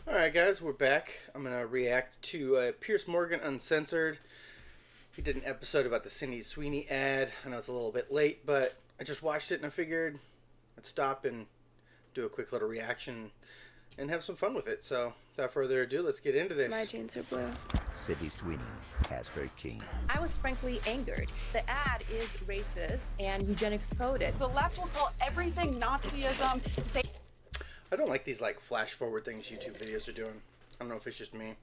Alright, guys, we're back. I'm going to react to Pierce Morgan Uncensored. He did an episode about the Sydney Sweeney ad. I know it's a little bit late, but I just watched it and I figured I'd stop and do a quick little reaction and have some fun with it. So, without further ado, let's get into this. My jeans are blue. Sydney Sweeney, Casper King. I was frankly angered. The ad is racist and eugenics coded. The left will call everything Nazism and say I don't like these like flash forward things YouTube videos are doing. I don't know if it's just me.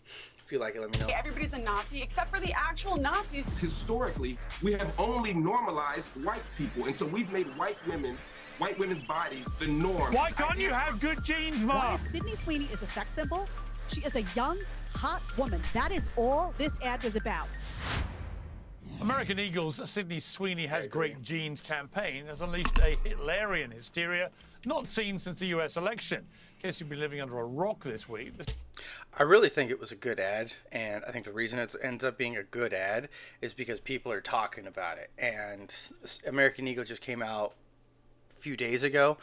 If you like it, let me know. everybody's a Nazi except for the actual Nazis. Historically, we have only normalized white people, and so we've made white women's bodies the norm. Why can't you have good genes, Mom? Sydney Sweeney is a sex symbol. She is a young, hot woman. That is all this ad was about. American Eagle's Sydney Sweeney Has Great Genes campaign has unleashed a Hitlerian hysteria not seen since the US election. In case you've been living under a rock this week. I really think it was a good ad, and I think the reason it ends up being a good ad is because people are talking about it. And American Eagle just came out a few days ago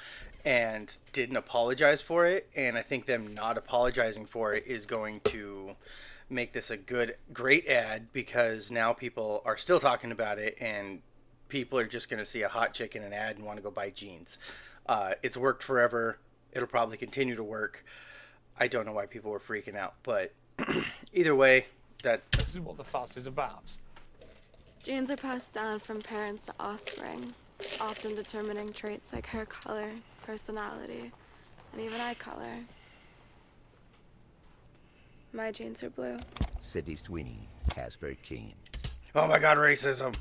and didn't apologize for it, and I think them not apologizing for it is going to make this a great ad, because now people are still talking about it and people are just going to see a hot chick in an ad and want to go buy jeans. It's worked forever. It'll probably continue to work. I don't know why people were freaking out, but either way, this is what the fuss is about. Genes are passed down from parents to offspring, often determining traits like hair color, personality, and even eye color. My jeans are blue. Sydney Sweeney, Casper King. Oh my God, racism.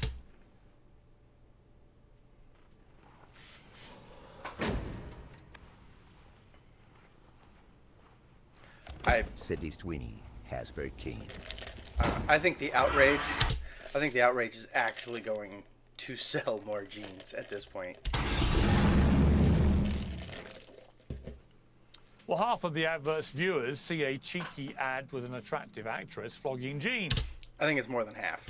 Sydney Sweeney, Casper King. I think the outrage is actually going to sell more jeans at this point. Well, half of the advert's viewers see a cheeky ad with an attractive actress flogging jeans. I think it's more than half.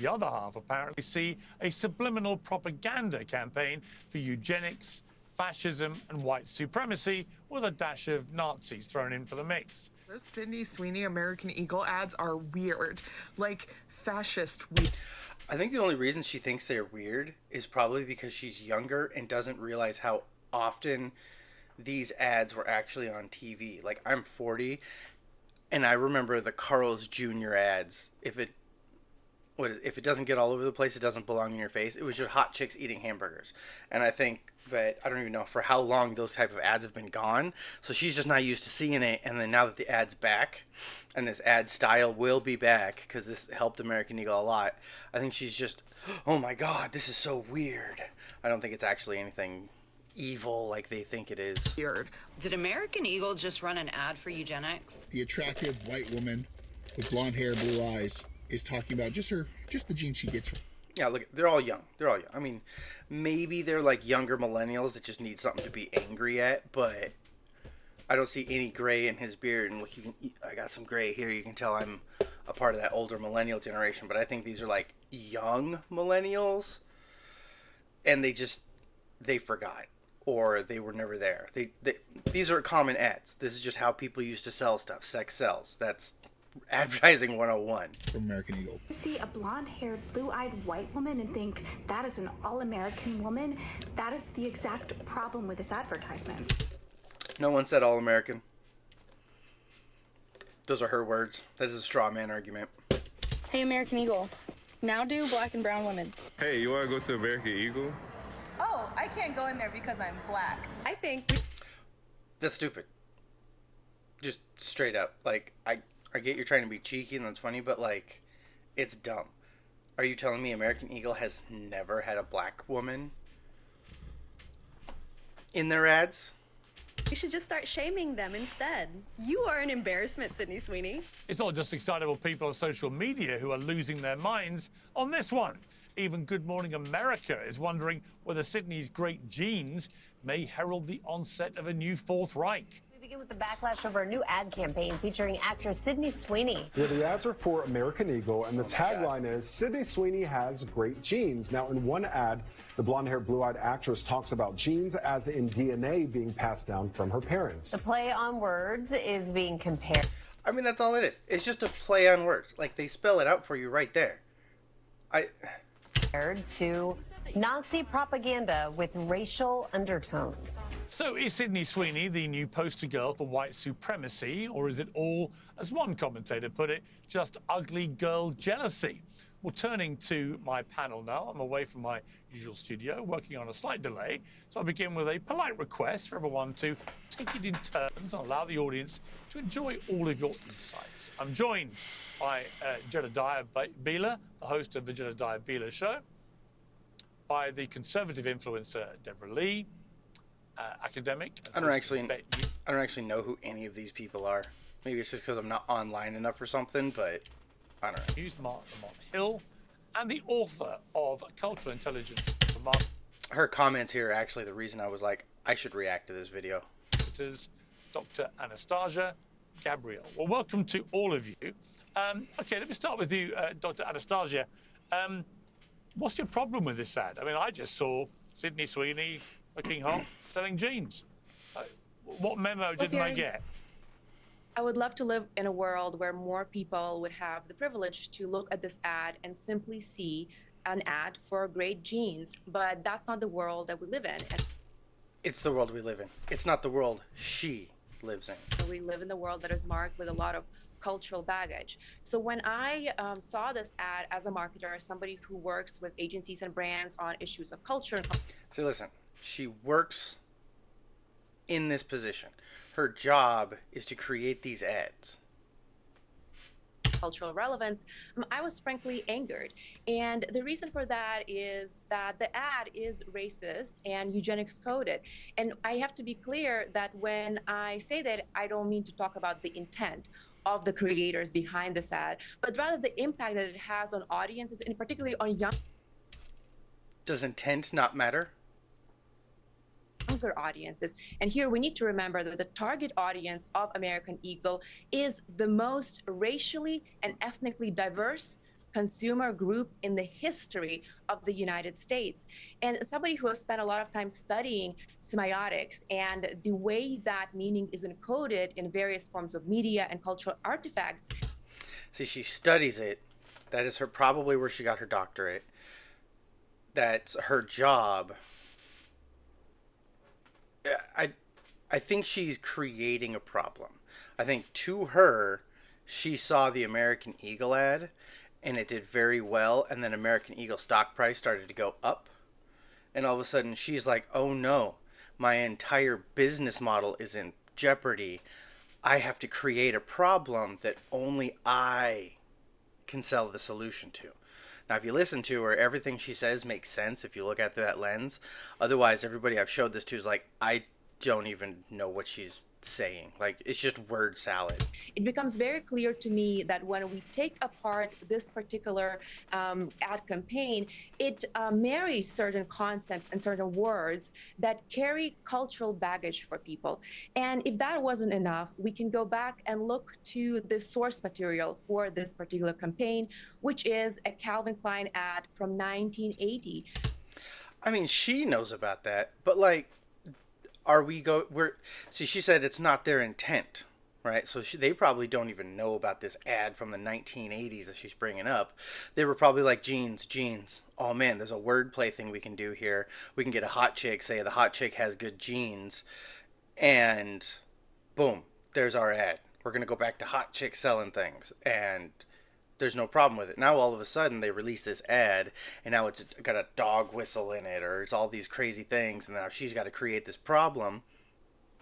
The other half apparently see a subliminal propaganda campaign for eugenics, fascism, and white supremacy, with a dash of Nazis thrown in for the mix. Those Sydney Sweeney American Eagle ads are weird, like fascist. I think the only reason she thinks they're weird is probably because she's younger and doesn't realize how often these ads were actually on TV. Like, I'm 40, and I remember the Carl's Jr. ads. If it doesn't get all over the place, it doesn't belong in your face. It was just hot chicks eating hamburgers. And I think that, I don't even know for how long those type of ads have been gone. So she's just not used to seeing it. And then now that the ad's back, and this ad style will be back, because this helped American Eagle a lot, I think she's just, oh my God, this is so weird. I don't think it's actually anything evil like they think it is. Weird. Did American Eagle just run an ad for eugenics? The attractive white woman with blonde hair, blue eyes is talking about just the jeans she gets. Yeah, look, they're all young. I mean, maybe they're like younger millennials that just need something to be angry at, but I don't see any gray in his beard. And look, I got some gray here. You can tell I'm a part of that older millennial generation, but I think these are like young millennials, and they forgot, or they were never there. These are common ads. This is just how people used to sell stuff. Sex sells. That's advertising 101. From American Eagle. You see a blonde-haired, blue-eyed white woman and think that is an all-American woman. That is the exact problem with this advertisement. No one said all-American. Those are her words. That is a straw man argument. Hey, American Eagle. Now do black and brown women. Hey, you want to go to American Eagle? Oh, I can't go in there because I'm black. I think that's stupid. Just straight up. Like, I get you're trying to be cheeky and that's funny, but like, it's dumb. Are you telling me American Eagle has never had a black woman in their ads? you should just start shaming them instead. You are an embarrassment, Sydney Sweeney. It's not just excitable people on social media who are losing their minds on this one. Even Good Morning America is wondering whether Sydney's great genes may herald the onset of a new Fourth Reich. We With the backlash over a new ad campaign featuring actress Sydney Sweeney. Yeah, the ads are for American Eagle, and the tagline is, Sydney Sweeney has great genes. Now, in one ad, the blonde-haired, blue-eyed actress talks about genes as in DNA being passed down from her parents. The play on words is being compared. I mean, that's all it is. It's just a play on words. Like, they spell it out for you right there. To Nazi propaganda with racial undertones. So is Sydney Sweeney the new poster girl for white supremacy, or is it all, as one commentator put it, just ugly girl jealousy? Well, turning to my panel now, I'm away from my usual studio, working on a slight delay, so I'll begin with a polite request for everyone to take it in turns and allow the audience to enjoy all of your insights. I'm joined by Jedediah Beeler, the host of the Jedediah Beeler Show, by the conservative influencer Deborah Lee, academic. I don't actually know who any of these people are. Maybe it's just because I'm not online enough or something, but I don't know. News Mark Hill, and the author of Cultural Intelligence. Her comments here are actually the reason I was like, I should react to this video. It is Dr. Anastasia Gabriel. Well, welcome to all of you. Okay, let me start with you, Dr. Anastasia. What's your problem with this ad? I mean, I just saw Sydney Sweeney looking hot, selling jeans. What memo didn't I get? I would love to live in a world where more people would have the privilege to look at this ad and simply see an ad for great jeans, but that's not the world that we live in. And it's the world we live in. It's not the world she lives in. we live in the world that is marked with a lot of cultural baggage. So when I saw this ad as a marketer, as somebody who works with agencies and brands on issues of culture. See, listen, she works in this position. Her job is to create these ads. Cultural relevance, I was frankly angered. And the reason for that is that the ad is racist and eugenics coded. And I have to be clear that when I say that, I don't mean to talk about the intent of the creators behind this ad, but rather the impact that it has on audiences, and particularly on Does intent not matter? Younger audiences. And here we need to remember that the target audience of American Eagle is the most racially and ethnically diverse consumer group in the history of the United States. And somebody who has spent a lot of time studying semiotics and the way that meaning is encoded in various forms of media and cultural artifacts. See, she studies it. That is probably where she got her doctorate. That's her job. I think she's creating a problem. I think to her, she saw the American Eagle ad and it did very well, and then American Eagle stock price started to go up, and all of a sudden she's like, oh no, my entire business model is in jeopardy. I have to create a problem that only I can sell the solution to. Now, if you listen to her, everything she says makes sense if you look at that lens. Otherwise, everybody I've showed this to is like, I don't even know what she's saying. Like, it's just word salad. It becomes very clear to me that when we take apart this particular ad campaign, it marries certain concepts and certain words that carry cultural baggage for people. And if that wasn't enough, we can go back and look to the source material for this particular campaign, which is a Calvin Klein ad from 1980. I mean, she knows about that, but like, see, she said it's not their intent, right? So they probably don't even know about this ad from the 1980s that she's bringing up. They were probably like, jeans. Oh man, there's a wordplay thing we can do here. We can get a hot chick, say the hot chick has good genes, and boom, there's our ad. We're going to go back to hot chicks selling things, and there's no problem with it. Now all of a sudden they release this ad, and now it's got a dog whistle in it, or it's all these crazy things, and now she's got to create this problem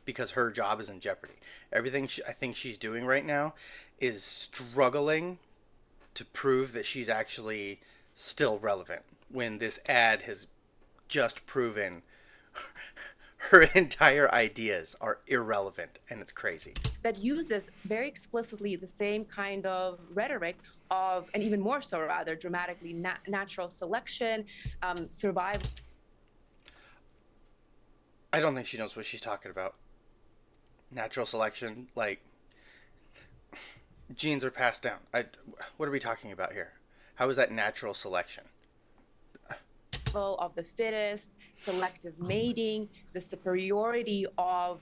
because her job is in jeopardy. Everything I think she's doing right now is struggling to prove that she's actually still relevant, when this ad has just proven her entire ideas are irrelevant, and it's crazy. That uses very explicitly the same kind of rhetoric of, and even more so rather, dramatically natural selection, survival. I don't think she knows what she's talking about. Natural selection, like genes are passed down. What are we talking about here? How is that natural selection? Of the fittest, selective mating, the superiority of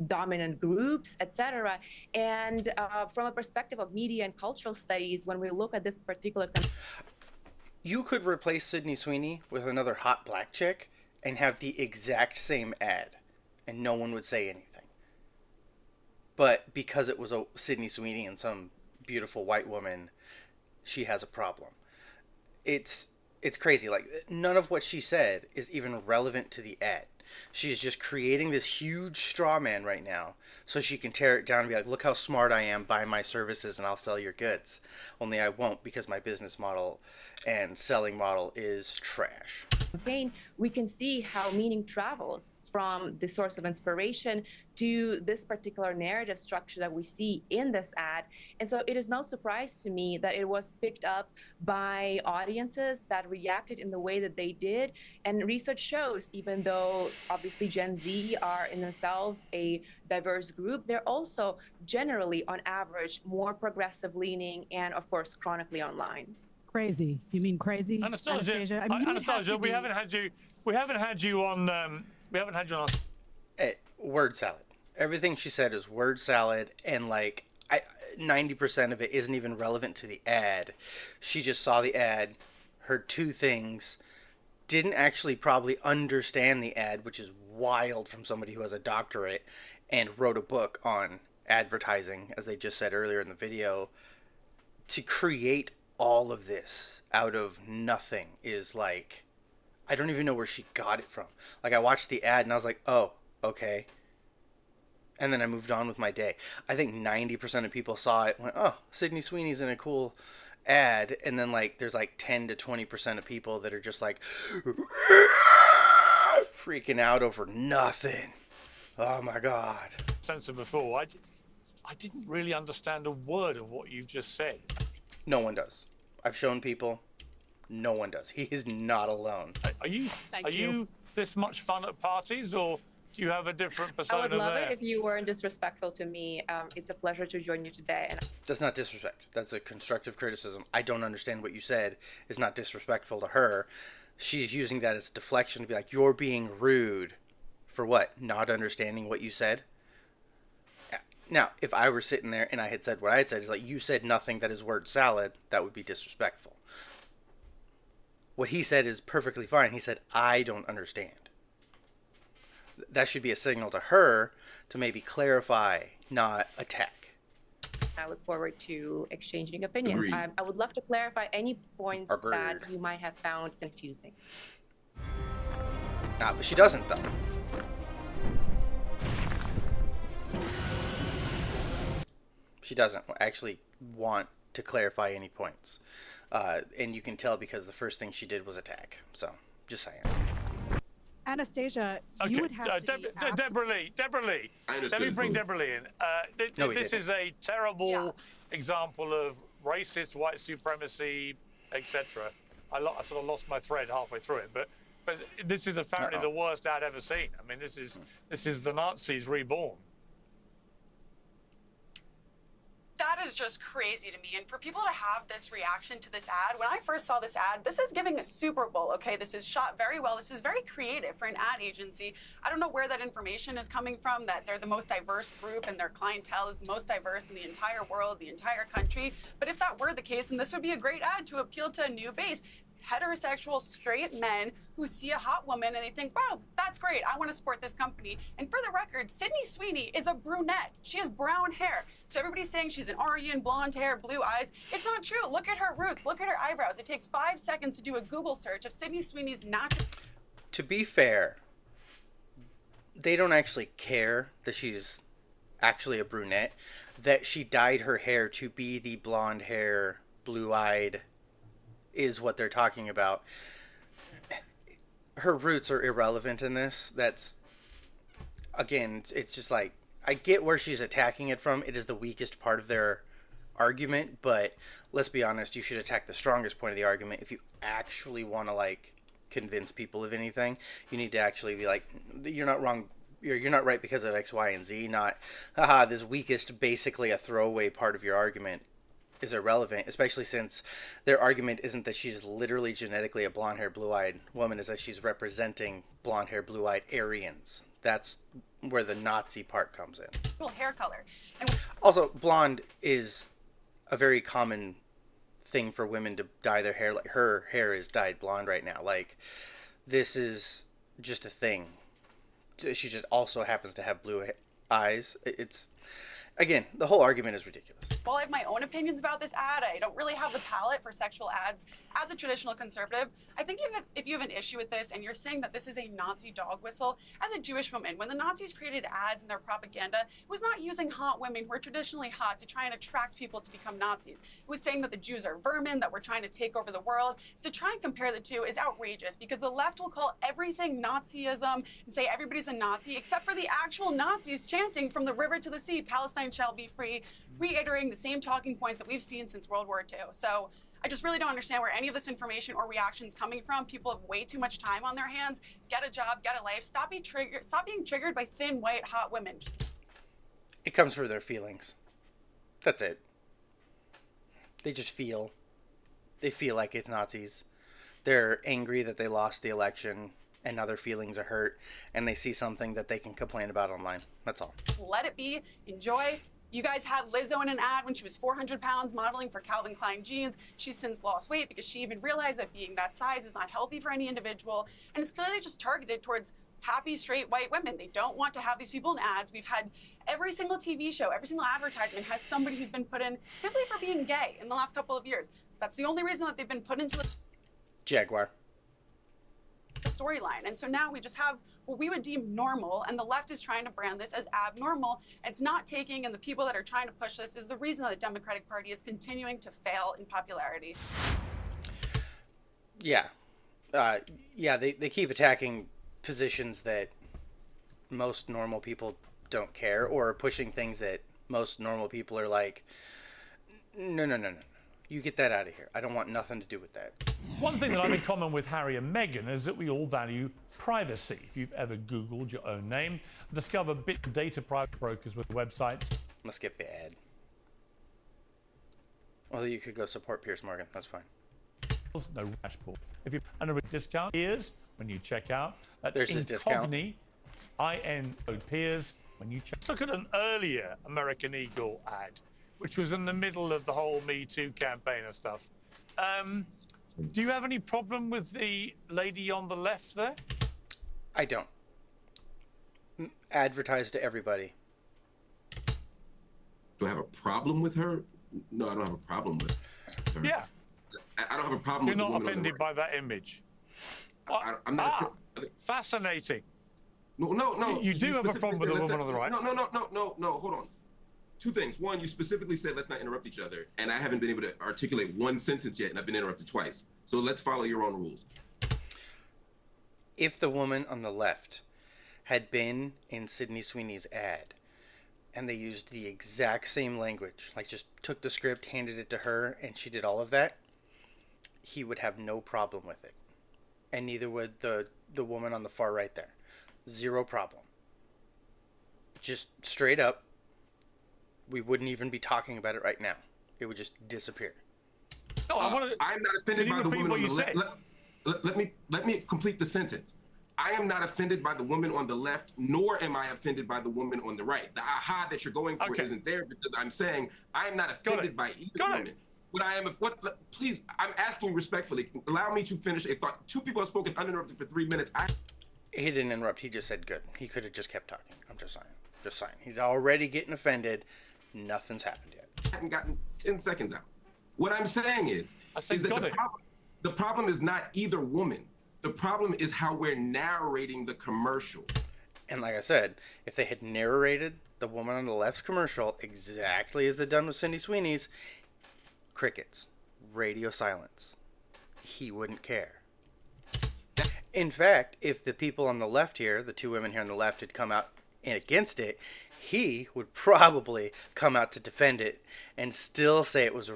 dominant groups, etc. And from a perspective of media and cultural studies, when we look at this particular... You could replace Sydney Sweeney with another hot black chick and have the exact same ad, and no one would say anything. But because it was a Sydney Sweeney and some beautiful white woman, she has a problem. It's crazy. Like, none of what she said is even relevant to the ad. She is just creating this huge straw man right now so she can tear it down and be like, look how smart I am, buy my services and I'll sell your goods. Only I won't, because my business model and selling model is trash. Campaign, we can see how meaning travels from the source of inspiration to this particular narrative structure that we see in this ad. And so it is no surprise to me that it was picked up by audiences that reacted in the way that they did. And research shows, even though obviously Gen Z are in themselves a diverse group, they're also generally, on average, more progressive leaning and, of course, chronically online. Crazy. You mean crazy? Anastasia, I mean, Anastasia, we haven't had you on. Word salad. Everything she said is word salad, and like 90% of it isn't even relevant to the ad. She just saw the ad, heard two things, didn't actually probably understand the ad, which is wild from somebody who has a doctorate and wrote a book on advertising, as they just said earlier in the video. To create all of this out of nothing is like, I don't even know where she got it from. Like, I watched the ad and I was like, oh, okay. And then I moved on with my day. I think 90% of people saw it and went, oh, Sydney Sweeney's in a cool ad. And then like there's like 10 to 20% of people that are just like freaking out over nothing. Oh my God. Censored before. I didn't really understand a word of what you've just said. No one does. I've shown people. No one does. He is not alone. Are you this much fun at parties, or do you have a different persona I would love there? it if you weren't disrespectful to me. It's a pleasure to join you today. And that's not disrespect. That's a constructive criticism. I don't understand what you said is not disrespectful to her. She's using that as deflection to be like, you're being rude. For what? Not understanding what you said? Now, if I were sitting there and I had said what I had said, is like, you said nothing that is word salad, that would be disrespectful. What he said is perfectly fine. He said, I don't understand. That should be a signal to her to maybe clarify, not attack. I look forward to exchanging opinions. I would love to clarify any points that you might have found confusing. But she doesn't, though. She doesn't actually want to clarify any points. And you can tell because the first thing she did was attack. So, just saying. Anastasia, okay. you would have to Deborah Lee. Let me bring Deborah Lee in. This is a terrible example of racist white supremacy, etc. I sort of lost my thread halfway through it, but this is apparently the worst ad ever seen. I mean, this is the Nazis reborn. That is just crazy to me. And for people to have this reaction to this ad, when I first saw this ad, this is giving a Super Bowl, okay? This is shot very well. This is very creative for an ad agency. I don't know where that information is coming from, that they're the most diverse group and their clientele is the most diverse in the entire world, the entire country. But if that were the case, then this would be a great ad to appeal to a new base. Heterosexual straight men who see a hot woman and they think, wow, that's great, I want to support this company. And for the record, Sydney Sweeney is a brunette. She has brown hair. So everybody's saying she's an Aryan, blonde hair, blue eyes. It's not true. Look at her roots. Look at her eyebrows. It takes 5 seconds to do a Google search of Sydney Sweeney's natural. To be fair, they don't actually care that she's actually a brunette, that she dyed her hair to be the blonde hair, blue-eyed is what they're talking about. Her roots are irrelevant in this. That's, again, it's just like, I get where she's attacking it from. It is the weakest part of their argument, but let's be honest, you should attack the strongest point of the argument. If you actually want to, like, convince people of anything, you need to actually be like, you're not wrong. you're not right because of X, Y, and Z. Not, haha, this weakest, basically a throwaway part of your argument is irrelevant, especially since their argument isn't that she's literally genetically a blonde-haired, blue-eyed woman, is that she's representing blonde-haired, blue-eyed Aryans. That's where the Nazi part comes in. Hair color. And also, blonde is a very common thing for women to dye their hair. Like, her hair is dyed blonde right now. Like, this is just a thing. She just also happens to have blue eyes. It's, again, the whole argument is ridiculous. while I have my own opinions about this ad, I don't really have the palate for sexual ads as a traditional conservative. I think if you have an issue with this and you're saying that this is a Nazi dog whistle, as a Jewish woman, when the Nazis created ads in their propaganda, it was not using hot women who are traditionally hot to try and attract people to become Nazis. It was saying that the Jews are vermin, that we're trying to take over the world. To try and compare the two is outrageous because the left will call everything Nazism and say everybody's a Nazi, except for the actual Nazis chanting from the river to the sea, Palestine shall be free, reiterating the same talking points that we've seen since World War II. So I just really don't understand where any of this information or reaction is coming from. People have way too much time on their hands. Get a job, get a life. Stop being triggered by thin, white, hot women. It comes from their feelings. That's it. They just feel. They feel like it's Nazis. They're angry that they lost the election and now their feelings are hurt and they see something that they can complain about online. That's all. Let it be. Enjoy. You guys had Lizzo in an ad when she was 400 pounds modeling for Calvin Klein jeans. She's since lost weight because she even realized that being that size is not healthy for any individual. And it's clearly just targeted towards happy, straight, white women. They don't want to have these people in ads. We've had every single TV show, every single advertisement has somebody who's been put in simply for being gay in the last couple of years. That's the only reason that they've been put into the Jaguar. storyline. And so now we just have what we would deem normal, and the left is trying to brand this as abnormal. It's not taking, and the people that are trying to push this is the reason that the Democratic Party is continuing to fail in popularity. Yeah. They keep attacking positions that most normal people don't care, or pushing things that most normal people are like, no. You get that out of here. I don't want nothing to do with that. One thing that I'm in common with Harry and Meghan is that we all value privacy. If you've ever Googled your own name, discover big data private brokers with websites. I'm gonna skip the ad. Well, you could go support Piers Morgan. That's fine. No dashboard. If you and a discount Piers when you check out. That's There's his discount. IN code Piers when you check. Look at an earlier American Eagle ad, which was in the middle of the whole Me Too campaign and stuff. Do you have any problem with the lady on the left there? I don't. Advertise to everybody. Do I have a problem with her? No, I don't have a problem with her. Yeah. I don't have a problem You're with the not woman on the offended right. by that image? I'm not. Fascinating. No. You do have a problem with the woman on the right? No, hold on. Two things. One, you specifically said let's not interrupt each other, and I haven't been able to articulate one sentence yet, and I've been interrupted twice. So let's follow your own rules. If the woman on the left had been in Sydney Sweeney's ad, and they used the exact same language, like just took the script, handed it to her, and she did all of that, he would have no problem with it. And neither would the woman on the far right there. Zero problem. Just straight up, we wouldn't even be talking about it right now. It would just disappear. No, I'm not offended by the woman on the left. Let me complete the sentence. I am not offended by the woman on the left, nor am I offended by the woman on the right. The aha that you're going for isn't there because I'm saying I am not offended by either woman. What I am, please, I'm asking you respectfully. Allow me to finish a thought. Two people have spoken uninterrupted for 3 minutes. He didn't interrupt. He just said good. He could have just kept talking. I'm just saying. Just saying. He's already getting offended. Nothing's happened yet. I haven't gotten 10 seconds out. What I'm saying is that the problem is not either woman. The problem is how we're narrating the commercial. And like I said, if they had narrated the woman on the left's commercial exactly as they've done with Sydney Sweeney's, crickets, radio silence. He wouldn't care. In fact, if the people on the left here, the two women here on the left, had come out and against it, he would probably come out to defend it and still say it was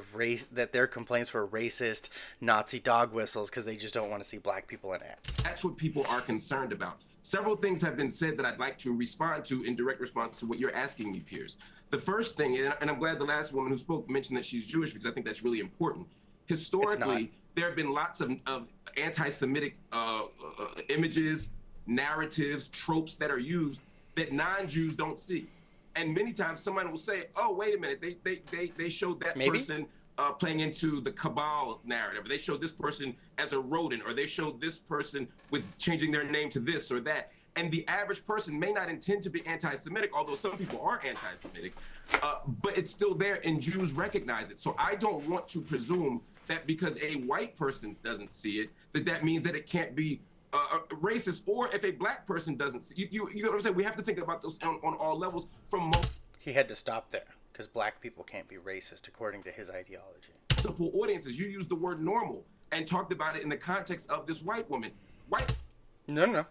that their complaints were racist Nazi dog whistles because they just don't want to see black people in ads. That's what people are concerned about. Several things have been said that I'd like to respond to in direct response to what you're asking me, Piers. The first thing, and I'm glad the last woman who spoke mentioned that she's Jewish, because I think that's really important. Historically, there have been lots of anti-Semitic images, narratives, tropes that are used that non-Jews don't see. And many times someone will say, oh, wait a minute, they showed that person playing into the cabal narrative. They showed this person as a rodent, or they showed this person with changing their name to this or that. And the average person may not intend to be anti-Semitic, although some people are anti-Semitic, but it's still there, and Jews recognize it. So I don't want to presume that because a white person doesn't see it, that means that it can't be racist, or if a black person doesn't see it. You know what I'm saying? We have to think about this on all levels. He had to stop there because black people can't be racist according to his ideology. Multiple audiences. You used the word normal and talked about it in the context of this white woman. No.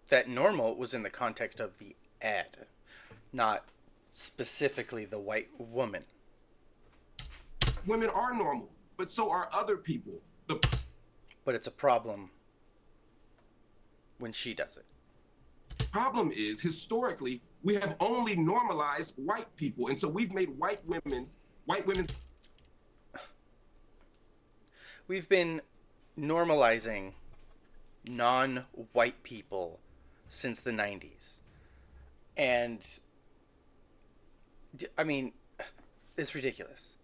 That normal was in the context of the ad, not specifically the white woman. Women are normal, but so are other people. But it's a problem when she does it. Problem is, historically, we have only normalized white people, and so we've made white women. We've been normalizing non-white people since the 90s. And I mean, it's ridiculous.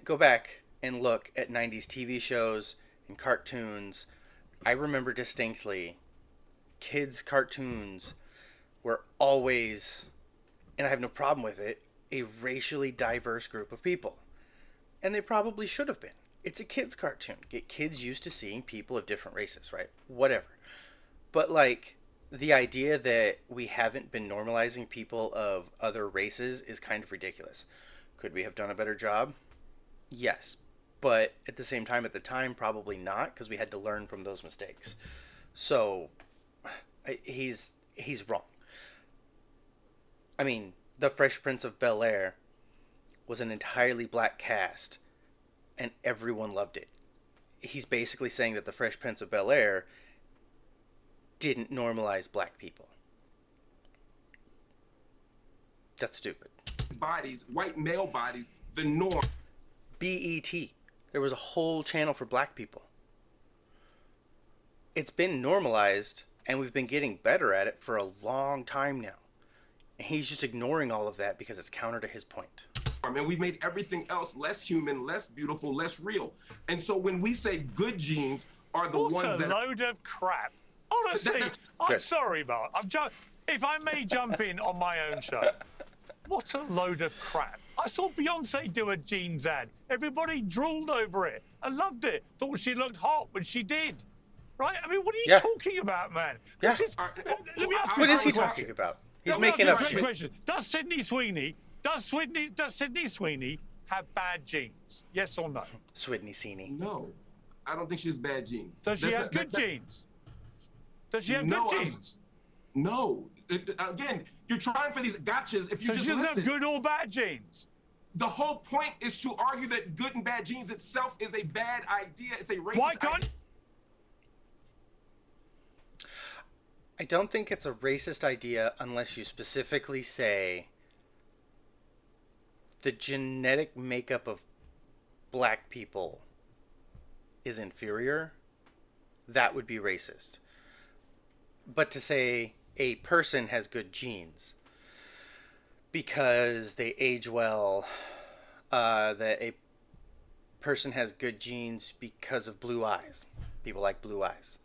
Go back and look at 90s TV shows and cartoons. I remember distinctly kids' cartoons were always, and I have no problem with it, a racially diverse group of people. And they probably should have been. It's a kids' cartoon. Get kids used to seeing people of different races, right? Whatever. But like, the idea that we haven't been normalizing people of other races is kind of ridiculous. Could we have done a better job? Yes. But at the same time, at the time, probably not, because we had to learn from those mistakes. So he's wrong. I mean, The Fresh Prince of Bel-Air was an entirely black cast, and everyone loved it. He's basically saying that The Fresh Prince of Bel-Air didn't normalize black people. That's stupid. Bodies, white male bodies, the norm. BET. There was a whole channel for black people. It's been normalized, and we've been getting better at it for a long time now. And he's just ignoring all of that because it's counter to his point. And we've made everything else less human, less beautiful, less real. And so when we say good genes are the ones that... What a load of crap. Honestly, I'm sorry, Mark. If I may jump in on my own show. What a load of crap. I saw Beyonce do a jeans ad. Everybody drooled over it. I loved it. Thought she looked hot when she did. Right? I mean, what are you talking about, man? Yeah. Let me ask you what is he talking about? He's making up shit. Question. Does Sydney Sweeney have bad genes? Yes or no? Sweeney. No. I don't think she has bad genes. Does she have good genes? Does she have good genes? No. Again, you're trying for these gotchas. If you just she doesn't listen. have good or bad genes. The whole point is to argue that good and bad genes itself is a bad idea. It's a racist Why can't idea. I don't think it's a racist idea unless you specifically say the genetic makeup of black people is inferior. That would be racist. But to say a person has good genes because they age well, that a person has good genes because of blue eyes. People like blue eyes.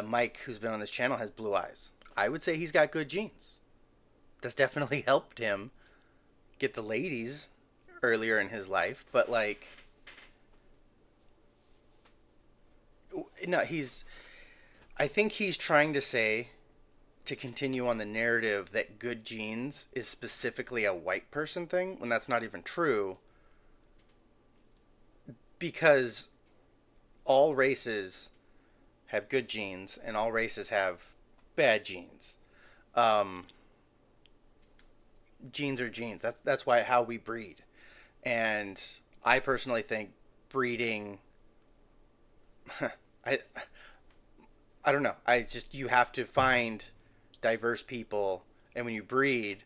Mike, who's been on this channel, has blue eyes. I would say he's got good genes. That's definitely helped him get the ladies earlier in his life. But like, no, I think he's trying to say, to continue on the narrative that good genes is specifically a white person thing, when that's not even true. Because all races have good genes and all races have bad genes. Genes are genes. That's why how we breed. And I personally think breeding I don't know. You have to find diverse people, and when you breed,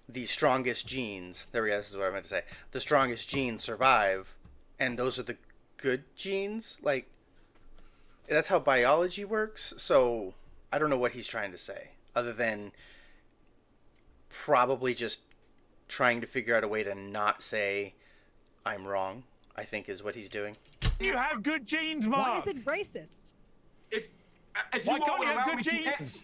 the strongest genes, there we go, this is what I meant to say. The strongest genes survive, and those are the good genes. Like, that's how biology works. So I don't know what he's trying to say, other than probably just trying to figure out a way to not say I'm wrong, I think is what he's doing. You have good genes, Mark. Why is it racist? If Why you can't all would you have allow good me to genes? answer.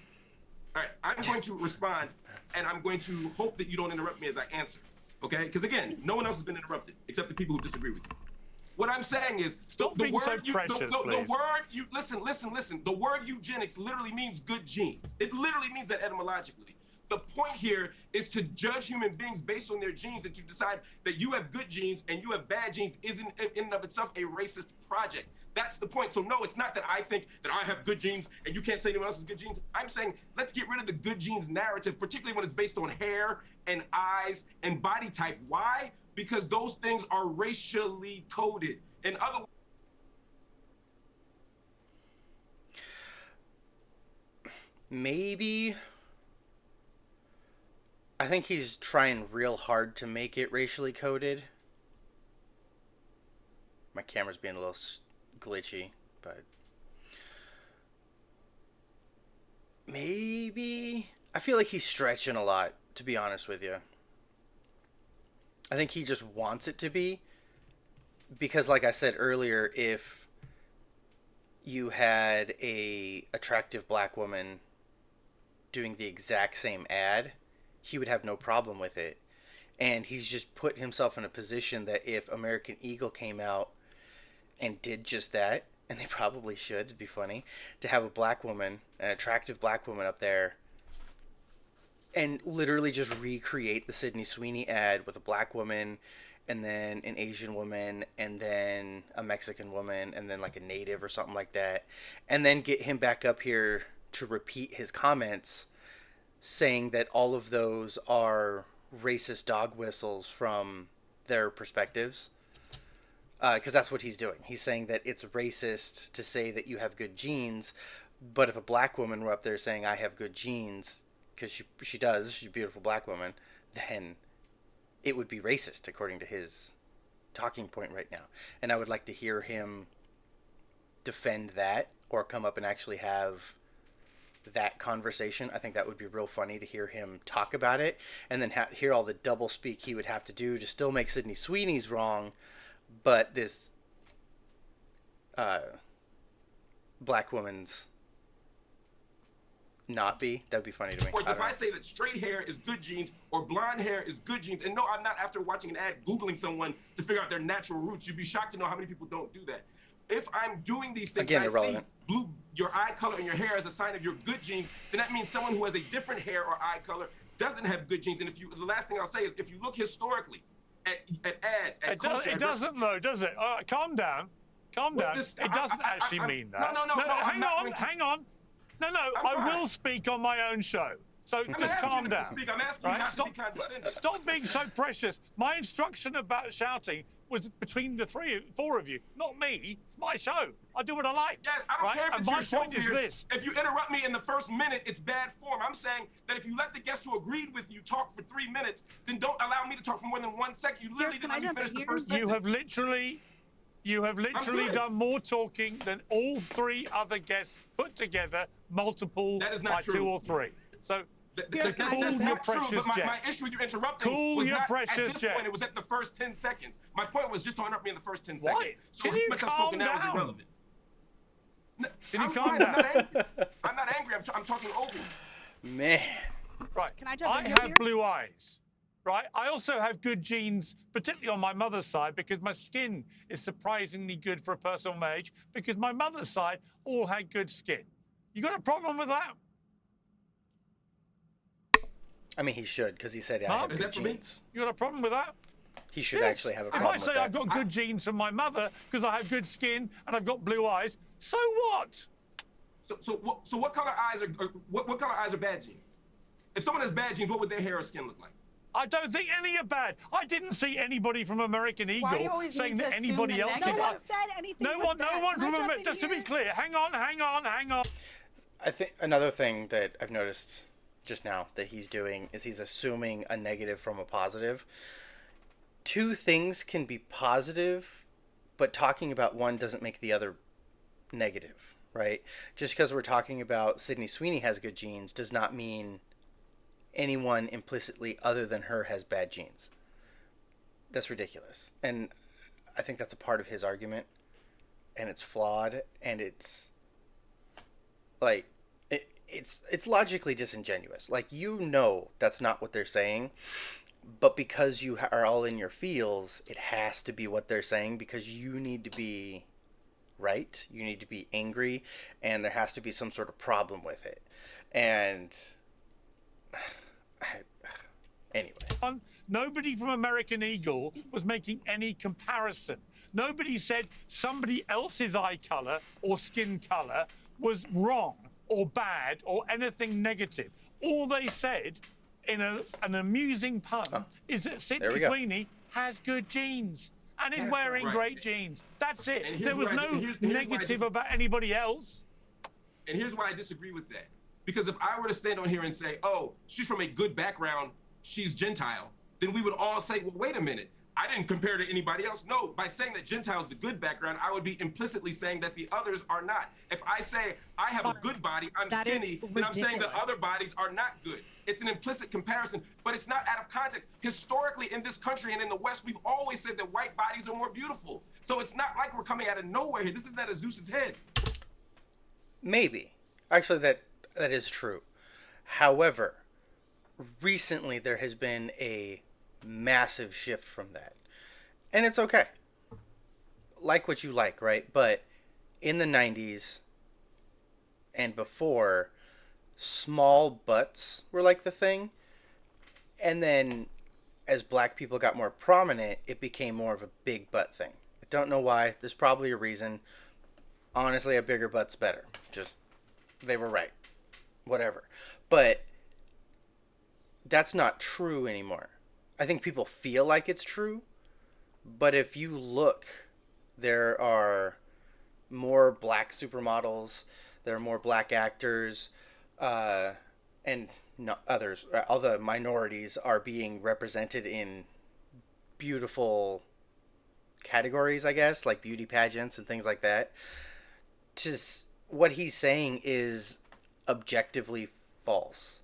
All right, I'm going to respond, and I'm going to hope that you don't interrupt me as I answer, okay? Because again, no one else has been interrupted except the people who disagree with you. What I'm saying is, Stop being so precious, the please. word you listen. The word eugenics literally means good genes. It literally means that etymologically. The point here is to judge human beings based on their genes and to decide that you have good genes and you have bad genes isn't in and of itself a racist project. That's the point. So no, it's not that I think that I have good genes and you can't say anyone else has good genes. I'm saying let's get rid of the good genes narrative, particularly when it's based on hair and eyes and body type. Why? Because those things are racially coded. In other words, maybe. I think he's trying real hard to make it racially coded. My camera's being a little glitchy, but maybe. I feel like he's stretching a lot, to be honest with you. I think he just wants it to be, because like I said earlier, if you had a attractive black woman doing the exact same ad, he would have no problem with it. And he's just put himself in a position that if American Eagle came out and did just that, and they probably should, it'd be funny, to have a black woman, an attractive black woman up there, and literally just recreate the Sydney Sweeney ad with a black woman, and then an Asian woman, and then a Mexican woman, and then like a native or something like that, and then get him back up here to repeat his comments saying that all of those are racist dog whistles from their perspectives. Because that's what he's doing. He's saying that it's racist to say that you have good genes, but if a black woman were up there saying I have good genes, because she does, she's a beautiful black woman, then it would be racist according to his talking point right now. And I would like to hear him defend that or come up and actually have that conversation. I think that would be real funny to hear him talk about it, and then hear all the double speak he would have to do to still make Sydney Sweeney's wrong, but this black woman's not be. That'd be funny to me. if I say that straight hair is good genes or blonde hair is good genes, and no, I'm not after watching an ad Googling someone to figure out their natural roots. You'd be shocked to know how many people don't do that. If I'm doing these things, again, I irrelevant. See your eye color and your hair as a sign of your good genes, then that means someone who has a different hair or eye color doesn't have good genes. And the last thing I'll say is, if you look historically at ads, at culture, it doesn't though, does it? Calm down. Calm down. It doesn't actually mean that. No, hang on. No, I will speak on my own show. So just calm down. I'm asking you not to be condescending. Stop being so precious. My instruction about shouting was between the four of you, not me. It's my show. I do what I like. Yes, I don't care if it's your show. My point is this. If you interrupt me in the first minute, it's bad form. I'm saying that if you let the guest who agreed with you talk for 3 minutes, then don't allow me to talk for more than 1 second. You literally didn't let me finish the first sentence. You have literally done more talking than all 3 other guests put together, multiple by 2 or 3. So cool your precious jets. My issue with you interrupting was not at this point. It was at the first 10 seconds. My point was just to interrupt me in the first 10 seconds. So Can you calm down? Is irrelevant. Can you calm down? I'm not angry. I'm talking over you. Man. Right. Can I jump in I here, have Pierce? blue eyes. Right. I also have good genes, particularly on my mother's side, because my skin is surprisingly good for a person of my age, because my mother's side all had good skin. You got a problem with that? I mean, he should, because he said I have good genes. You got a problem with that? He should actually have a problem with that. If I say I've got good genes from my mother because I have good skin and I've got blue eyes, so what? So what color eyes are what color eyes are bad genes? If someone has bad genes, what would their hair or skin look like? I don't think any are bad. I didn't see anybody from American Eagle saying that anybody else is. No one said anything. No one from American. Just to be clear, hang on. I think another thing that I've noticed just now that he's doing is he's assuming a negative from a positive. Two things can be positive, but talking about one doesn't make the other negative, right? Just because we're talking about Sydney Sweeney has good genes does not mean anyone implicitly other than her has bad genes. That's ridiculous. And I think that's a part of his argument, and it's flawed, and it's like it's logically disingenuous. Like, you know that's not what they're saying, but because you are all in your feels, it has to be what they're saying because you need to be right. You need to be angry, and there has to be some sort of problem with it. And anyway. Nobody from American Eagle was making any comparison. Nobody said somebody else's eye color or skin color was wrong or bad or anything negative. All they said, in an amusing pun, is that Sydney Sweeney has good genes and is wearing great jeans. That's it. There was no negative about anybody else. And here's why I disagree with that. Because if I were to stand on here and say, oh, she's from a good background, she's Gentile, then we would all say, well, wait a minute. I didn't compare to anybody else. No, by saying that Gentile's the good background, I would be implicitly saying that the others are not. If I say I have a good body, I'm skinny, then I'm saying that other bodies are not good. It's an implicit comparison, but it's not out of context. Historically, in this country and in the West, we've always said that white bodies are more beautiful. So it's not like we're coming out of nowhere here. This is out of Zeus's head. Maybe. Actually, that is true. However, recently there has been a massive shift from that. And it's okay. Like what you like, right? But in the 90s and before, small butts were like the thing. And then as black people got more prominent, it became more of a big butt thing. I don't know why. There's probably a reason. Honestly, a bigger butt's better. Just, they were right. Whatever. But that's not true anymore. I think people feel like it's true, but if you look, there are more black supermodels, there are more black actors, and no, others. All the minorities are being represented in beautiful categories, I guess, like beauty pageants and things like that. Just what he's saying is objectively false.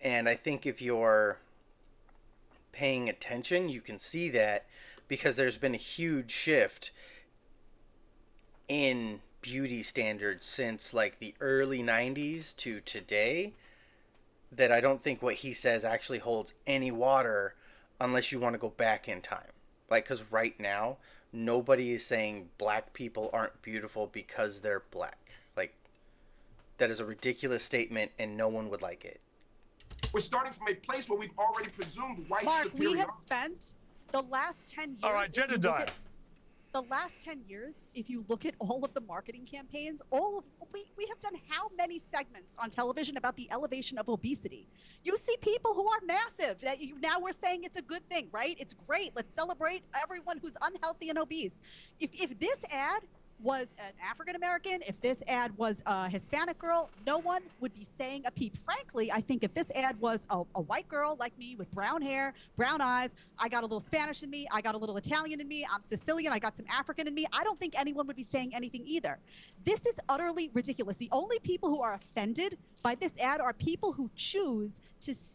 And I think if you're paying attention, you can see that because there's been a huge shift in beauty standards since like the early 90s to today that I don't think what he says actually holds any water unless you want to go back in time. Like, because right now, nobody is saying black people aren't beautiful because they're black. Like, that is a ridiculous statement and no one would like it. We're starting from a place where we've already presumed white superiority. Mark, we have spent the last 10 years... All right, Jedediah. The last 10 years, if you look at all of the marketing campaigns, we have done how many segments on television about the elevation of obesity? You see people who are massive. Now we're saying it's a good thing, right? It's great. Let's celebrate everyone who's unhealthy and obese. If this ad was an African American, if this ad was a Hispanic girl, no one would be saying a peep. Frankly, I think if this ad was a white girl like me with brown hair, brown eyes, I got a little Spanish in me, I got a little Italian in me, I'm Sicilian, I got some African in me, I don't think anyone would be saying anything either. This is utterly ridiculous. The only people who are offended by this ad are people who choose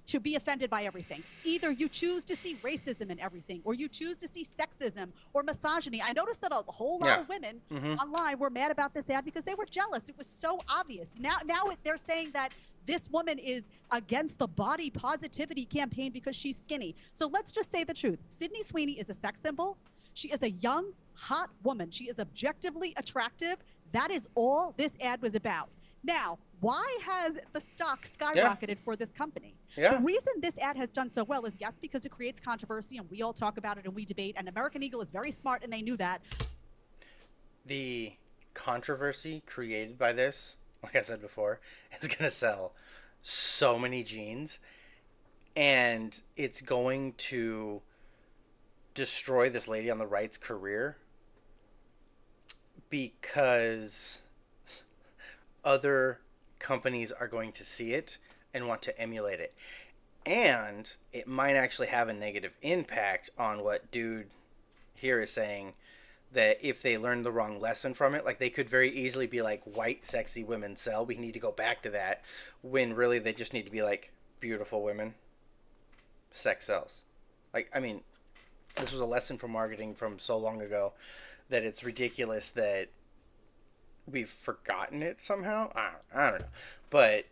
to be offended by everything. Either you choose to see racism in everything, or you choose to see sexism or misogyny. I noticed that a whole lot of women online were mad about this ad because they were jealous. It was so obvious. Now they're saying that this woman is against the body positivity campaign because she's skinny. So let's just say the truth. Sydney Sweeney is a sex symbol. She is a young, hot woman. She is objectively attractive. That is all this ad was about. Now, why has the stock skyrocketed for this company? The reason this ad has done so well is, yes, because it creates controversy, and we all talk about it and we debate, and American Eagle is very smart, and they knew that. The controversy created by this, like I said before, is going to sell so many jeans, and it's going to destroy this lady on the right's career because other companies are going to see it and want to emulate it. And it might actually have a negative impact on what dude here is saying, that if they learn the wrong lesson from it, like they could very easily be like, white sexy women sell, we need to go back to that, when really they just need to be like, beautiful women, sex sells. Like, I mean, this was a lesson from marketing from so long ago that it's ridiculous that we've forgotten it somehow. I don't know, but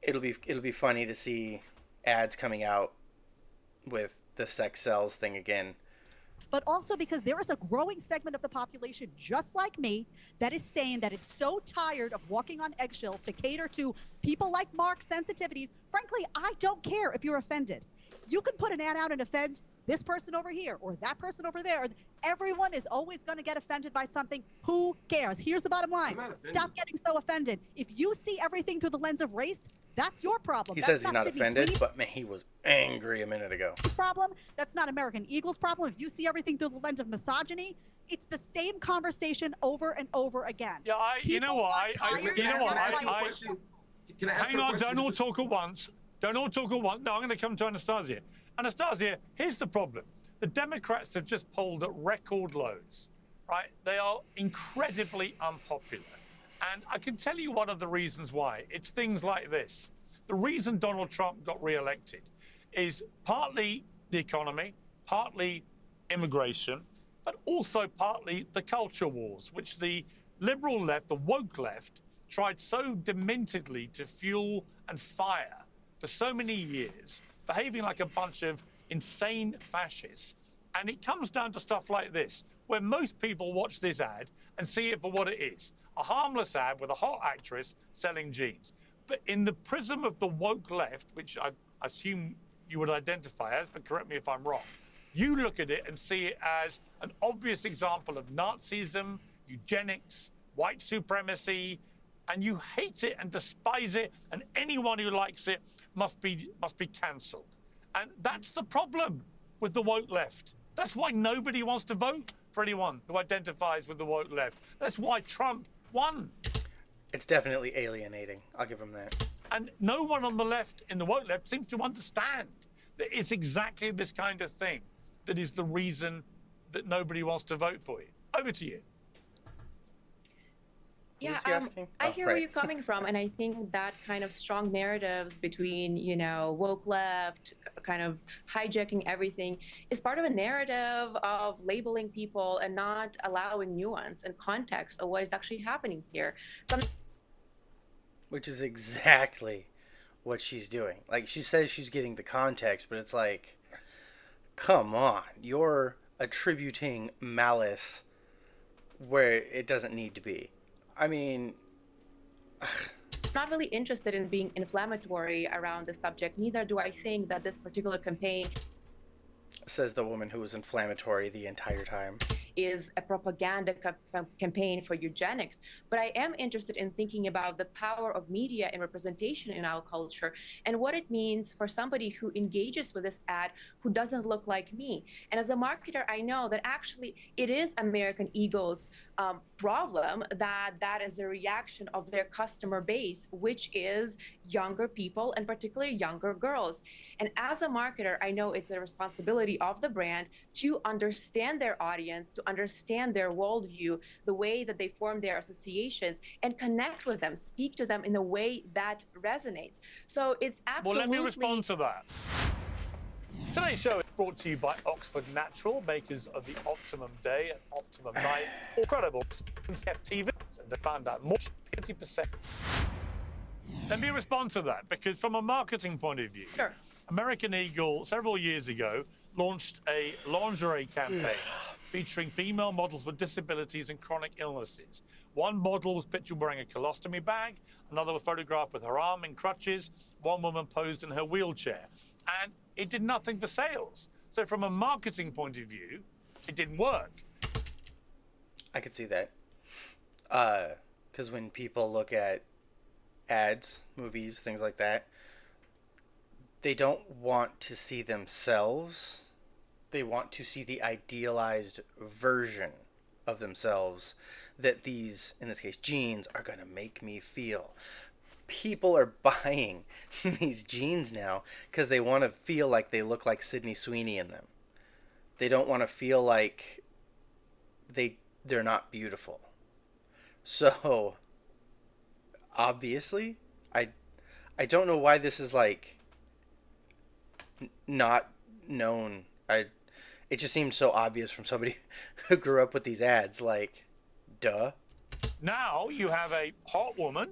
it'll be funny to see ads coming out with the sex sells thing again. But also because there is a growing segment of the population just like me that is saying that is so tired of walking on eggshells to cater to people like Mark's sensitivities. Frankly, I don't care if you're offended. You can put an ad out and offend this person over here or that person over there. Everyone is always going to get offended by something. Who cares? Here's the bottom line. Stop getting so offended. If you see everything through the lens of race, that's your problem. He That's says he's not Sydney offended, Sweeney's but man, he was angry a minute ago. problem. That's not American Eagle's problem. If you see everything through the lens of misogyny, it's the same conversation over and over again. Yeah, you know what? Hang on, don't all talk at once. Don't all talk at once. No, I'm going to come to Anastasia. Anastasia, here's the problem. The Democrats have just polled at record lows, right? They are incredibly unpopular. And I can tell you one of the reasons why. It's things like this. The reason Donald Trump got reelected is partly the economy, partly immigration, but also partly the culture wars, which the liberal left, the woke left, tried so dementedly to fuel and fire for so many years, behaving like a bunch of insane fascists. And it comes down to stuff like this, where most people watch this ad and see it for what it is, a harmless ad with a hot actress selling jeans. But in the prism of the woke left, which I assume you would identify as, but correct me if I'm wrong, you look at it and see it as an obvious example of Nazism, eugenics, white supremacy, and you hate it and despise it, and anyone who likes it must be cancelled. And that's the problem with the woke left. That's why nobody wants to vote for anyone who identifies with the woke left. That's why Trump won. It's definitely alienating. I'll give him that. And no one on the left, in the woke left, seems to understand that it's exactly this kind of thing that is the reason that nobody wants to vote for you. Over to you. Yeah, I hear where you're coming from, and I think that kind of strong narratives between, woke left, kind of hijacking everything, is part of a narrative of labeling people and not allowing nuance and context of what is actually happening here. Which is exactly what she's doing. Like, she says she's getting the context, but it's like, come on, you're attributing malice where it doesn't need to be. I mean, not really interested in being inflammatory around the subject. Neither do I think that this particular campaign, says the woman who was inflammatory the entire time, is a propaganda campaign for eugenics. But I am interested in thinking about the power of media and representation in our culture and what it means for somebody who engages with this ad who doesn't look like me. And as a marketer, I know that actually it is American Eagle's problem that is a reaction of their customer base, which is younger people and particularly younger girls. And as a marketer, I know it's a responsibility of the brand to understand their audience, to understand their worldview, the way that they form their associations, and connect with them, speak to them in a way that resonates. So it's absolutely... Well, let me respond to that. Today's show is brought to you by Oxford Natural, makers of the Optimum Day and Optimum Night. Incredible TV, and to find out more, 50%. Let me respond to that, because from a marketing point of view, sure. American Eagle, several years ago, launched a lingerie campaign featuring female models with disabilities and chronic illnesses. One model was pictured wearing a colostomy bag, another was photographed with her arm in crutches, one woman posed in her wheelchair. And it did nothing for sales. So from a marketing point of view, it didn't work. I could see that. Because when people look at ads, movies, things like that, they don't want to see themselves. They want to see the idealized version of themselves that these, in this case, jeans are going to make me feel. People are buying these jeans now because they want to feel like they look like Sydney Sweeney in them. They don't want to feel like they're not beautiful. So, obviously, I don't know why this is like not known. It just seems so obvious from somebody who grew up with these ads. Like, duh. Now you have a hot woman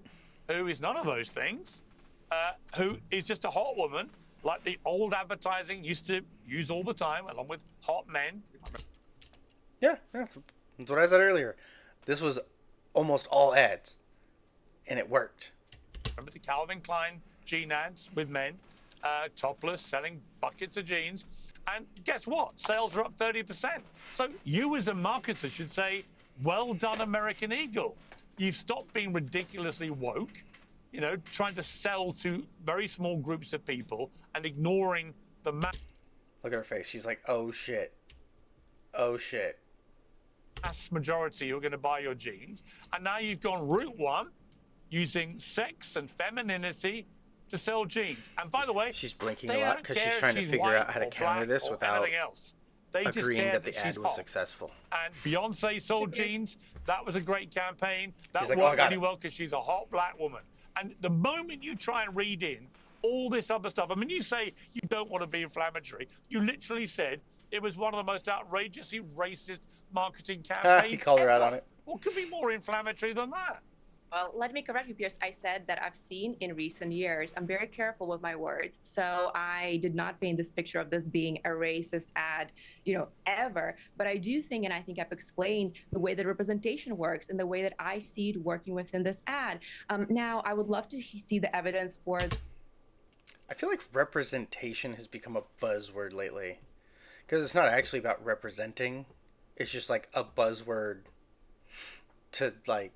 who is none of those things, who is just a hot woman, like the old advertising used to use all the time, along with hot men. Yeah, that's what I said earlier. This was almost all ads, and it worked. Remember the Calvin Klein jean ads with men, topless, selling buckets of jeans. And guess what? Sales are up 30%. So you as a marketer should say, well done, American Eagle. You've stopped being ridiculously woke, you know, trying to sell to very small groups of people and ignoring the mass. Look at her face. She's like, oh, shit. Oh, shit. Mass majority who are going to buy your jeans. And now you've gone route one, using sex and femininity to sell jeans. And by the way, she's blinking a lot because she's trying to figure out how to counter this without agreeing that the ad was successful. And Beyonce sold jeans. That was a great campaign. That like, worked really well because she's a hot black woman. And the moment you try and read in all this other stuff, I mean, you say you don't want to be inflammatory. You literally said it was one of the most outrageously racist marketing campaigns. You called her out on it. What could be more inflammatory than that? Well, let me correct you, Pierce. I said that I've seen in recent years. I'm very careful with my words. So I did not paint this picture of this being a racist ad, you know, ever. But I do think, and I think I've explained the way that representation works and the way that I see it working within this ad. Now, I would love to see the evidence for... I feel like representation has become a buzzword lately. Because it's not actually about representing. It's just like a buzzword to like...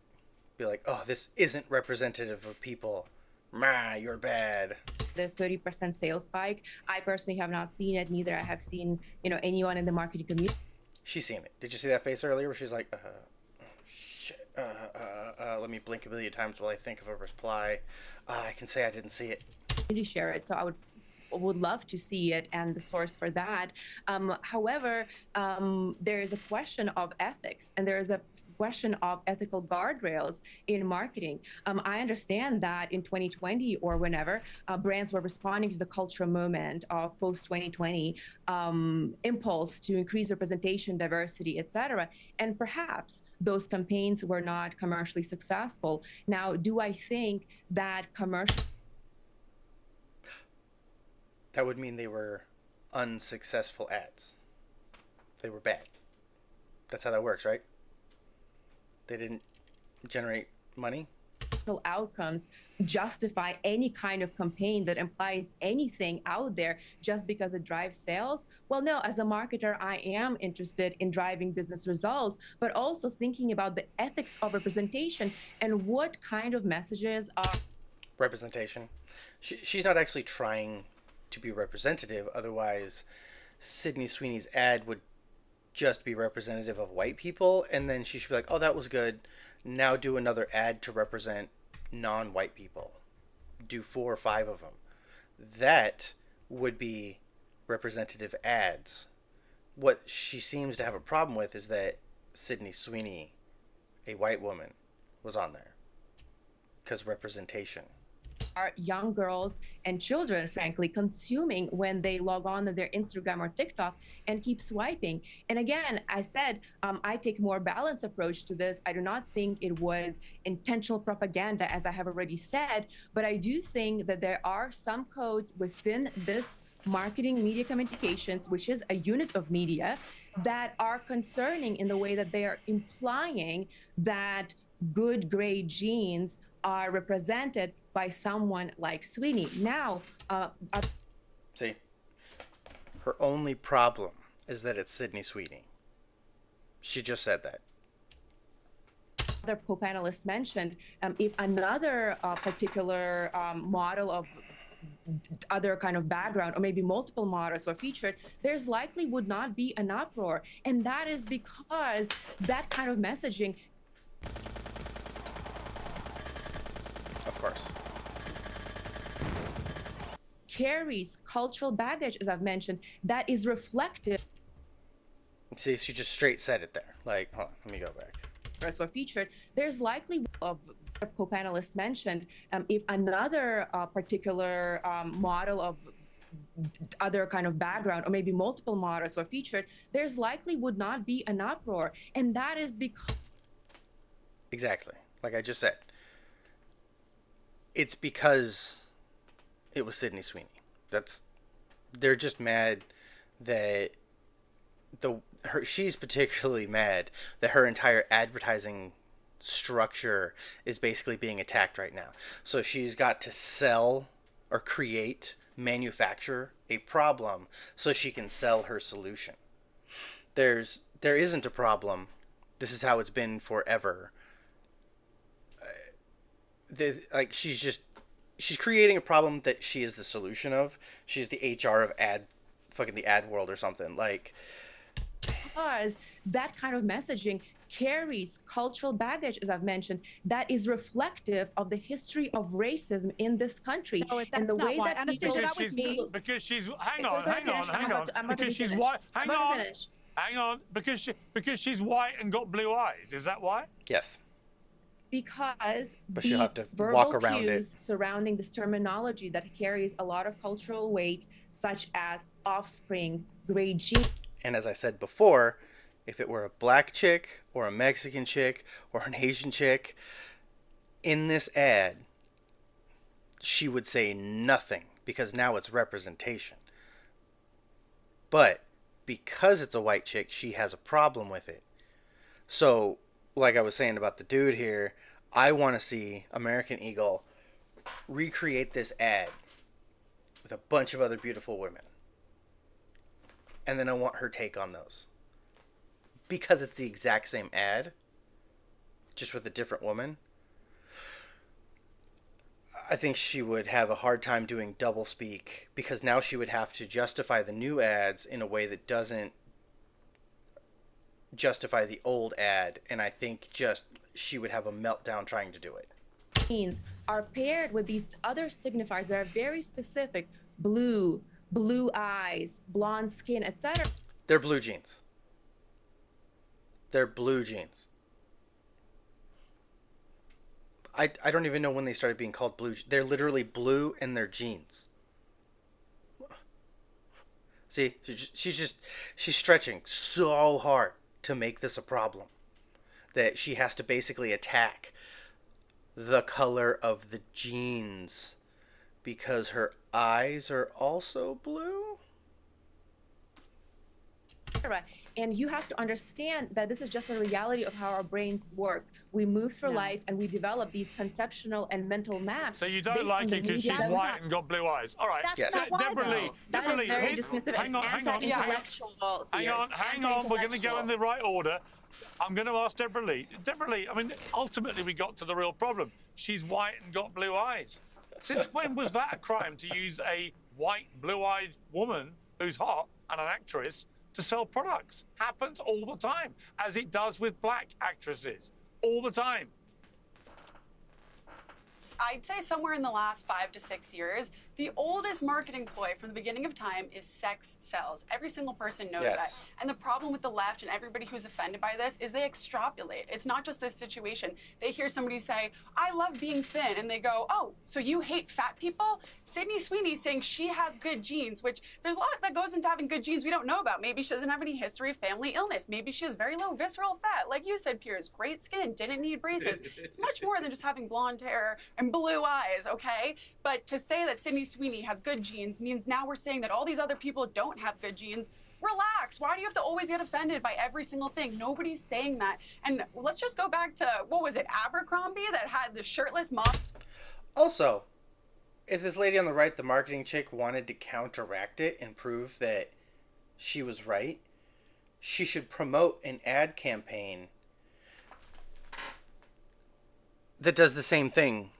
be like, oh, this isn't representative of people. You're bad. The 30% sales spike, I personally have not seen it. Neither I have seen, you know, anyone in the marketing community. She's seen it. Did you see that face earlier where she's like, shit, let me blink a billion times while I think of a reply. I can say I didn't see it. Share it. So I would love to see it and the source for that. However, there is a question of ethics, and there is a question of ethical guardrails in marketing. I understand that in 2020 or whenever, brands were responding to the cultural moment of post-2020 impulse to increase representation, diversity, etc. And perhaps those campaigns were not commercially successful. Now, do I think that commercial... That would mean they were unsuccessful ads. They were bad. That's how that works, right? They didn't generate money. Outcomes justify any kind of campaign that implies anything out there just because it drives sales? Well, no, as a marketer, I am interested in driving business results, but also thinking about the ethics of representation and what kind of messages are... Representation. She's not actually trying to be representative. Otherwise, Sydney Sweeney's ad would just be representative of white people, and then she should be like, oh, that was good. Now do another ad to represent non-white people. Do 4 or 5 of them. That would be representative ads. What she seems to have a problem with is that Sydney Sweeney, a white woman, was on there. Because representation. Are young girls and children, frankly, consuming when they log on to their Instagram or TikTok and keep swiping. And again, I said, I take a more balanced approach to this. I do not think it was intentional propaganda, as I have already said, but I do think that there are some codes within this marketing media communications, which is a unit of media, that are concerning in the way that they are implying that good grade genes are represented by someone like Sweeney. Now, see, her only problem is that it's Sydney Sweeney. She just said that. Other co-panelists mentioned, if another particular model of other kind of background, or maybe multiple models were featured, there's likely would not be an uproar. And that is because that kind of messaging Of course. Carries cultural baggage, as I've mentioned, that is reflective. See, she just straight said it there. Like, hold on, let me go back. Were featured. There's likely of co-panelists mentioned if another particular model of other kind of background, or maybe multiple models were featured, there's likely would not be an uproar, and that is because exactly like I just said. It's because it was Sydney Sweeney. They're just mad that she's particularly mad that her entire advertising structure is basically being attacked right now. So she's got to sell or manufacture a problem so she can sell her solution. There isn't a problem. This is how it's been forever. She's creating a problem that she is the solution of. She's the HR of the ad world or something. Like, because that kind of messaging carries cultural baggage, as I've mentioned, that is reflective of the history of racism in this country. No, that's and the not way why. that Anastasia, people, that was me. Because she's hang on. Because she's white. Hang on. Because she's white and got blue eyes. Is that why? Yes. Because but she'll have to verbal walk around cues it surrounding this terminology that carries a lot of cultural weight, such as offspring, great genes. And as I said before, if it were a black chick or a Mexican chick or an Asian chick in this ad, she would say nothing because now it's representation. But because it's a white chick, she has a problem with it. So, like I was saying about the dude here, I want to see American Eagle recreate this ad with a bunch of other beautiful women. And then I want her take on those. Because it's the exact same ad, just with a different woman. I think she would have a hard time doing double speak because now she would have to justify the new ads in a way that doesn't justify the old ad, and I think she would have a meltdown trying to do it. Genes are paired with these other signifiers that are very specific: blue eyes, blonde skin, etc. They're blue jeans. They're blue jeans. I don't even know when they started being called blue. They're literally blue and they're jeans. See, she's stretching so hard to make this a problem that she has to basically attack the color of the jeans because her eyes are also blue. And you have to understand that this is just a reality of how our brains work. We move through life and we develop these conceptual and mental maps. So you don't like it because she's white and got blue eyes. All right. Yes. Deborah Lee. Very dismissive. Hang on. We're going to go in the right order. I'm going to ask Deborah Lee. Deborah Lee, I mean, ultimately we got to the real problem. She's white and got blue eyes. Since when was that a crime to use a white, blue-eyed woman who's hot and an actress to sell products? Happens all the time, as it does with black actresses. All the time. I'd say somewhere in the last 5 to 6 years, the oldest marketing ploy from the beginning of time is sex sells. Every single person knows that. And the problem with the left and everybody who's offended by this is they extrapolate. It's not just this situation. They hear somebody say, I love being thin, and they go, oh, so you hate fat people? Sydney Sweeney saying she has good genes, which there's a lot that goes into having good genes we don't know about. Maybe she doesn't have any history of family illness. Maybe she has very low visceral fat. Like you said, Piers, great skin, didn't need braces. It's much more than just having blonde hair and blue eyes, okay? But to say that Sydney Sweeney has good genes means now we're saying that all these other people don't have good genes. Relax. Why do you have to always get offended by every single thing? Nobody's saying that. And let's just go back to, what was it, Abercrombie that had the shirtless mom? Also, if this lady on the right, the marketing chick, wanted to counteract it and prove that she was right, she should promote an ad campaign that does the same thing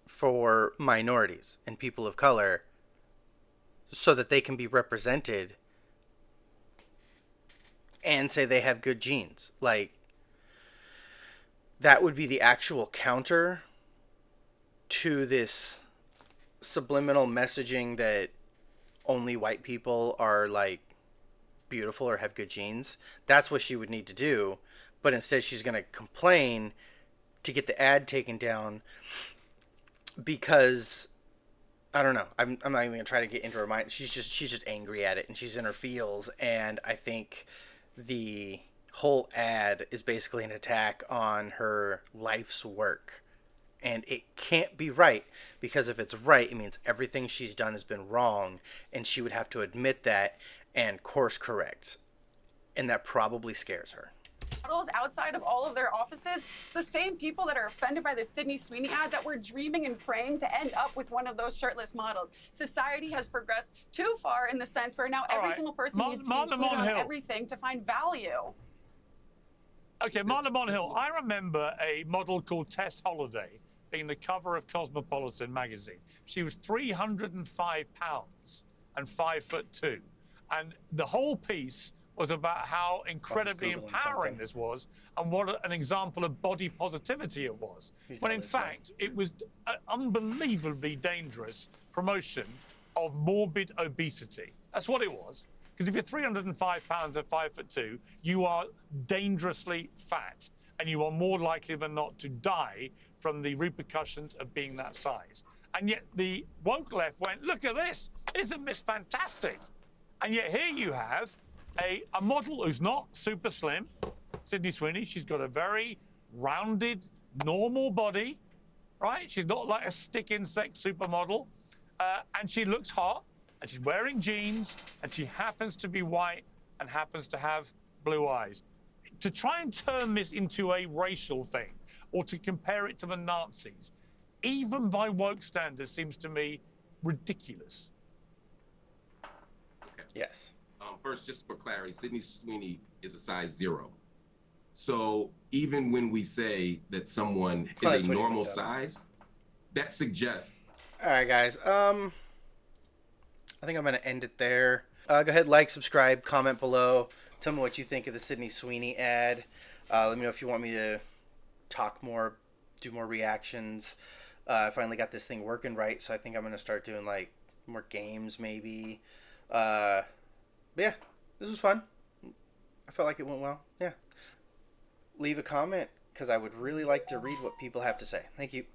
for minorities and people of color so that they can be represented and say they have good genes. Like, that would be the actual counter to this subliminal messaging that only white people are like beautiful or have good genes. That's what she would need to do. But instead she's going to complain to get the ad taken down because I don't know. I'm not even going to try to get into her mind. She's just angry at it and she's in her feels, and I think the whole ad is basically an attack on her life's work. And it can't be right, because if it's right, it means everything she's done has been wrong, and she would have to admit that and course correct. And that probably scares her. Models outside of all of their offices, it's the same people that are offended by the Sydney Sweeney ad that were dreaming and praying to end up with one of those shirtless models. Society has progressed too far in the sense where now every single person needs to be included on everything to find value. Okay, Marla Monhill, I remember a model called Tess Holliday being the cover of Cosmopolitan magazine. She was 305 pounds and 5'2". And the whole piece was about how incredibly empowering this was and what an example of body positivity it was. When in fact, it was an unbelievably dangerous promotion of morbid obesity. That's what it was. Because if you're 305 pounds and 5'2", you are dangerously fat, and you are more likely than not to die from the repercussions of being that size. And yet the woke left went, look at this, isn't this fantastic? And yet here you have a model who's not super slim, Sydney Sweeney. She's got a very rounded, normal body, right? She's not like a stick insect supermodel, and she looks hot, and she's wearing jeans, and she happens to be white and happens to have blue eyes. To try and turn this into a racial thing, or to compare it to the Nazis, even by woke standards, seems to me ridiculous. Okay. Yes. First, just for clarity, Sydney Sweeney is a size 0. So even when we say that someone is a normal size, that suggests. All right, guys. I think I'm going to end it there. Go ahead, like, subscribe, comment below. Tell me what you think of the Sydney Sweeney ad. Let me know if you want me to talk more, do more reactions. I finally got this thing working right, so I think I'm going to start doing like more games maybe. But yeah, this was fun. I felt like it went well. Yeah. Leave a comment, because I would really like to read what people have to say. Thank you.